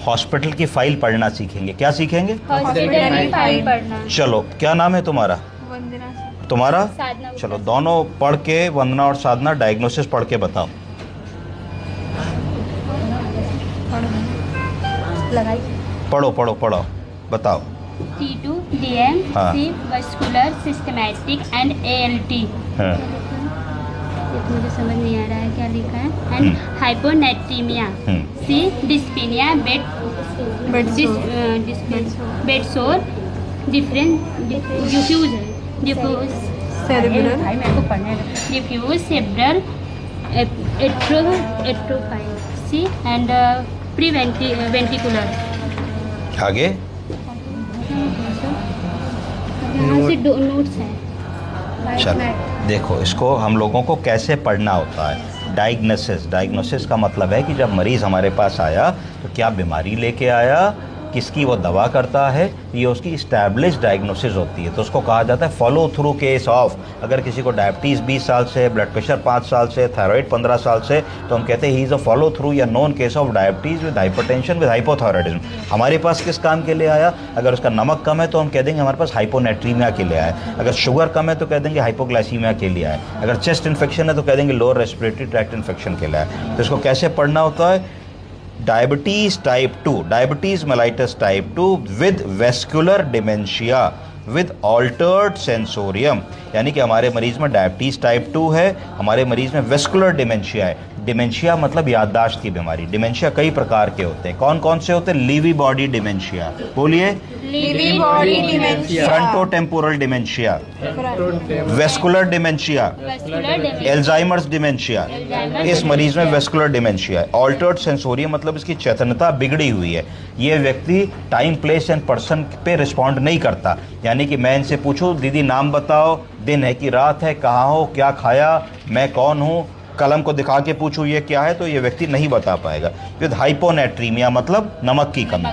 Hospital की file पढ़ना सीखेंगे। क्या सीखेंगे? हॉस्पिटल की फाइल पढ़ना। चलो, क्या नाम है तुम्हारा? वंदना। तुम्हारा? साधना। चलो, दोनों पढ़ के, वंदना और साधना, डायग्नोसिस पढ़ के बताओ। पढ़ो पढ़ो पढ़ो, बताओ। T2 DM हाँ। C vascular systematic and ALT। हाँ। ये तो मुझे समझ नहीं आ रहा है क्या लिखा है। And hyponatremia. C dyspnea bed sore diffuse cerebral atrophy C and periventricular. आगे यहाँ से दो नोट्स हैं। चलो देखो, इसको हम लोगों को कैसे पढ़ना होता है। डायग्नोसिस का मतलब है कि जब मरीज़ हमारे पास आया तो क्या बीमारी लेके आया, किसकी वो दवा करता है, ये उसकी इस्टेब्लिश डायग्नोसिस होती है। तो उसको कहा जाता है फॉलो थ्रू केस ऑफ। अगर किसी को डायबिटीज़ 20 साल से, ब्लड प्रेशर 5 साल से, थायराइड 15 साल से, तो हम कहते हैं he is a follow through या known case of diabetes with hypertension with hypothyroidism. हमारे पास किस काम के लिए आया? अगर उसका नमक कम है तो हम कह देंगे हमारे पास हाइपोनेट्रीमिया के लिए आया। अगर शुगर कम है तो कह देंगे हाइपोग्लाइसीमिया के लिए आया। अगर चेस्ट इन्फेक्शन है तो कह देंगे लोअर रेस्पिरेटरी ट्रैक्ट इन्फेक्शन के लिए आया। तो इसको कैसे पढ़ना होता है? Diabetes type 2, diabetes mellitus type 2 with vascular dementia with altered sensorium. यानी कि हमारे मरीज में डायबिटीज टाइप 2 है, हमारे मरीज में वेस्कुलर डिमेंशिया है। डिमेंशिया मतलब याददाश्त की बीमारी। डिमेंशिया कई प्रकार के होते हैं। कौन कौन से होते हैं? लीवी बॉडी डिमेंशिया, बोलिए। Lewy body dementia, frontotemporal dementia, vascular dementia, Alzheimer's dementia. इस मरीज में वेस्कुलर डिमेंशिया है। ऑल्टर्ड सेंसोरियम मतलब इसकी चेतनता बिगड़ी हुई है। ये व्यक्ति टाइम, प्लेस एंड पर्सन पे रिस्पॉन्ड नहीं करता। यानी कि मैं इनसे पूछूं दीदी नाम बताओ, दिन है कि रात है, कहाँ हो, क्या खाया, मैं कौन हूँ, कलम को दिखा के पूछूं ये क्या है, तो ये व्यक्ति नहीं बता पाएगा। विद हाइपोनेट्रीमिया मतलब नमक की कमी।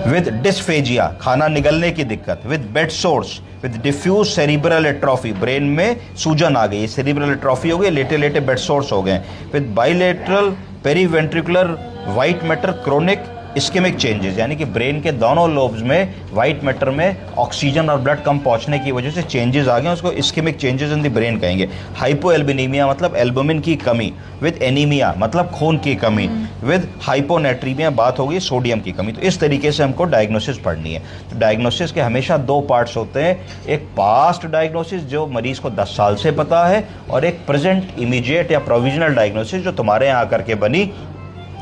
विद डिस्फेजिया खाना निगलने की दिक्कत। With bed sores, with diffuse cerebral atrophy brain में सूजन आ गई, सेरिब्रल एट्रोफी हो गई, लेटे लेटे बेड सोर्स हो गए। With bilateral periventricular white matter chronic ischemic changes, यानी कि ब्रेन के दोनों लोब्स में वाइट मैटर में ऑक्सीजन और ब्लड कम पहुंचने की वजह से चेंजेस आ गए, उसको ischemic changes in the brain कहेंगे। हाइपोएल्बिनीमिया मतलब एल्बुमिन की कमी। विद एनीमिया मतलब खून की कमी। विद हाइपोनेट्रीमिया बात होगी सोडियम की कमी। तो इस तरीके से हमको डायग्नोसिस पढ़नी है। तो डायग्नोसिस के हमेशा दो पार्ट्स होते हैं, एक पास्ट डायग्नोसिस जो मरीज को 10 साल से पता है, और एक प्रेजेंट इमीडिएट या प्रोविजनल डायग्नोसिस जो तुम्हारे यहाँ आकर के बनी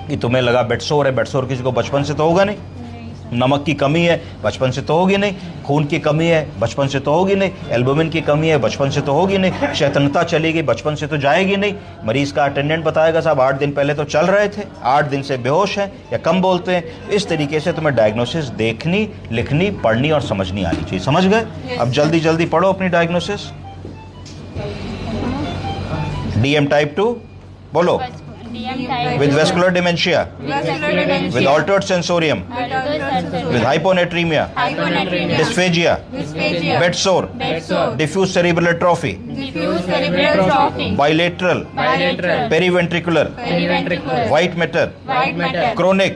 कि तुम्हें लगा बेडसोर है। बेडसोर किसी को बचपन से तो होगा नहीं। नमक की कमी है, बचपन से तो होगी नहीं। खून की कमी है, बचपन से तो होगी नहीं। एल्बुमिन की कमी है, बचपन से तो होगी नहीं। चेतनता चलेगी, बचपन से तो जाएगी नहीं। मरीज का अटेंडेंट बताएगा साहब 8 दिन पहले तो चल रहे थे, 8 दिन से बेहोश हैं या कम बोलते हैं। इस तरीके से तुम्हें डायग्नोसिस देखनी, लिखनी, पढ़नी और समझनी आनी चाहिए। समझ गए? अब जल्दी जल्दी पढ़ो अपनी डायग्नोसिस। डीएम टाइप 2 बोलो। With vascular dementia, with altered sensorium, with hyponatremia, dysphagia, bed sore, diffuse cerebral atrophy, bilateral, periventricular, white matter, chronic,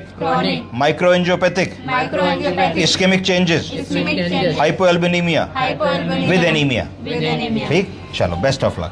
microangiopathic, ischemic changes, hypoalbuminemia, with anemia. ठीक, चलो, बेस्ट ऑफ लक।